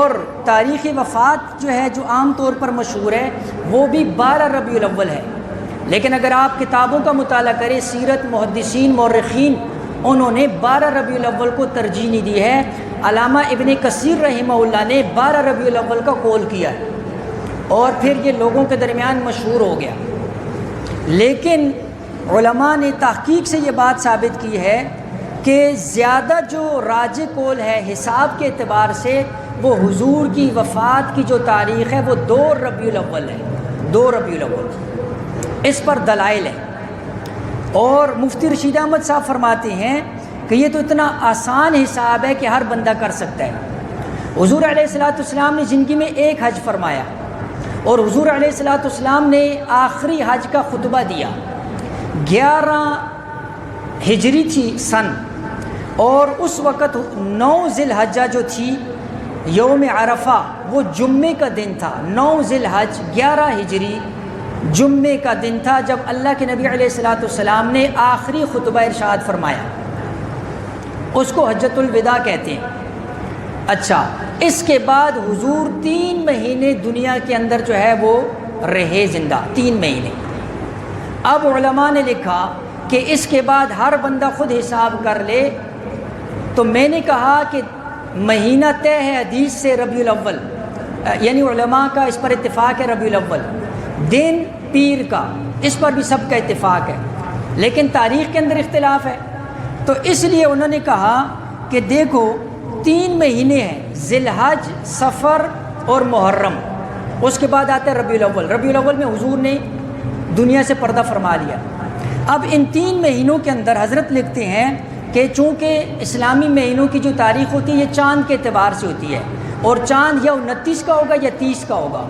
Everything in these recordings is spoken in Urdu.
اور تاریخ وفات جو ہے جو عام طور پر مشہور ہے وہ بھی 12 ربیع الاول ہے، لیکن اگر آپ کتابوں کا مطالعہ کریں، سیرت، محدثین، مورخین، انہوں نے 12 ربیع الاول کو ترجیح نہیں دی ہے۔ علامہ ابن کثیر رحمہ اللہ نے 12 ربیع الاول کا قول کیا ہے اور پھر یہ لوگوں کے درمیان مشہور ہو گیا، لیکن علماء نے تحقیق سے یہ بات ثابت کی ہے کہ زیادہ جو راجح قول ہے حساب کے اعتبار سے وہ حضور کی وفات کی جو تاریخ ہے وہ 2 ربیع الاول ہے، 2 ربیع الاول۔ اس پر دلائل ہے، اور مفتی رشید احمد صاحب فرماتے ہیں کہ یہ تو اتنا آسان حساب ہے کہ ہر بندہ کر سکتا ہے۔ حضور علیہ الصلوۃ والسلام نے زندگی میں ایک حج فرمایا، اور حضور علیہ الصلوۃ والسلام نے آخری حج کا خطبہ دیا 11 ہجری تھی سن، اور اس وقت 9 ذی الحجہ جو تھی یوم عرفہ وہ جمعے کا دن تھا، 9 ذی الحج 11 ہجری جمعے کا دن تھا جب اللہ کے نبی علیہ الصلوۃ والسلام نے آخری خطبہ ارشاد فرمایا، اس کو حجۃ الوداع کہتے ہیں۔ اچھا، اس کے بعد حضور 3 مہینے دنیا کے اندر جو ہے وہ رہے زندہ، 3 مہینے۔ اب علماء نے لکھا کہ اس کے بعد ہر بندہ خود حساب کر لے، تو میں نے کہا کہ مہینہ طے ہے حدیث سے ربیع الاول، یعنی علماء کا اس پر اتفاق ہے ربیع الاول، دن پیر کا، اس پر بھی سب کا اتفاق ہے، لیکن تاریخ کے اندر اختلاف ہے۔ تو اس لیے انہوں نے کہا کہ دیکھو 3 مہینے ہیں، ذی الحج، صفر اور محرم، اس کے بعد آتا ہے ربیع الاول۔ ربیع الاول میں حضور نے دنیا سے پردہ فرما لیا۔ اب ان 3 مہینوں کے اندر حضرت لکھتے ہیں کہ چونکہ اسلامی مہینوں کی جو تاریخ ہوتی ہے یہ چاند کے اعتبار سے ہوتی ہے، اور چاند یا 29 کا ہوگا یا 30 کا ہوگا،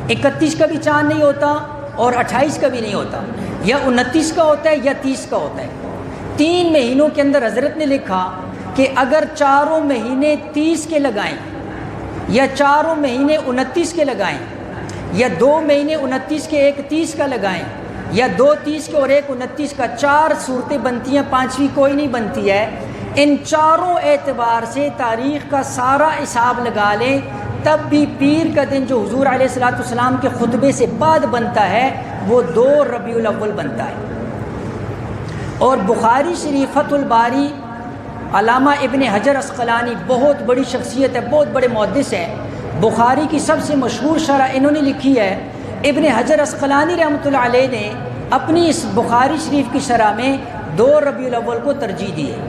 31 کا بھی چاند نہیں ہوتا اور 28 کا بھی نہیں ہوتا، یا 29 کا ہوتا ہے یا 30 کا ہوتا ہے۔ 3 مہینوں کے اندر حضرت نے لکھا کہ اگر 4 مہینے 30 کے لگائیں، یا 4 مہینے 29 کے لگائیں، یا 2 مہینے 29 کے ایک 30 کا لگائیں، یا 2 30 کے اور ایک 29 کا، 4 صورتیں بنتی ہیں، 5ویں کوئی نہیں بنتی ہے۔ ان چاروں اعتبار سے تاریخ کا سارا حساب لگا لیں، تب بھی پیر کا دن جو حضور علیہ الصلوۃ والسلام کے خطبے سے بعد بنتا ہے وہ 2 ربیع الاول بنتا ہے۔ اور بخاری شریف فتح الباری، علامہ ابن حجر عسقلانی بہت بڑی شخصیت ہے، بہت بڑے محدث ہیں، بخاری کی سب سے مشہور شرح انہوں نے لکھی ہے۔ ابن حجر عسقلانی رحمۃ اللہ علیہ نے اپنی اس بخاری شریف کی شرح میں 2 ربیع الاول کو ترجیح دی ہے،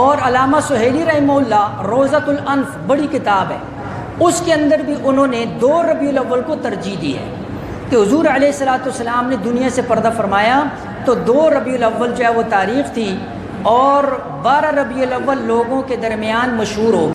اور علامہ سہیلی رحمہ اللہ روضۃ الانف بڑی کتاب ہے، اس کے اندر بھی انہوں نے 2 ربیع الاول کو ترجیح دی ہے کہ حضور علیہ الصلوۃ والسلام نے دنیا سے پردہ فرمایا تو 2 ربیع الاول جو ہے وہ تاریخ تھی، اور 12 ربیع الاول لوگوں کے درمیان مشہور ہو گئی۔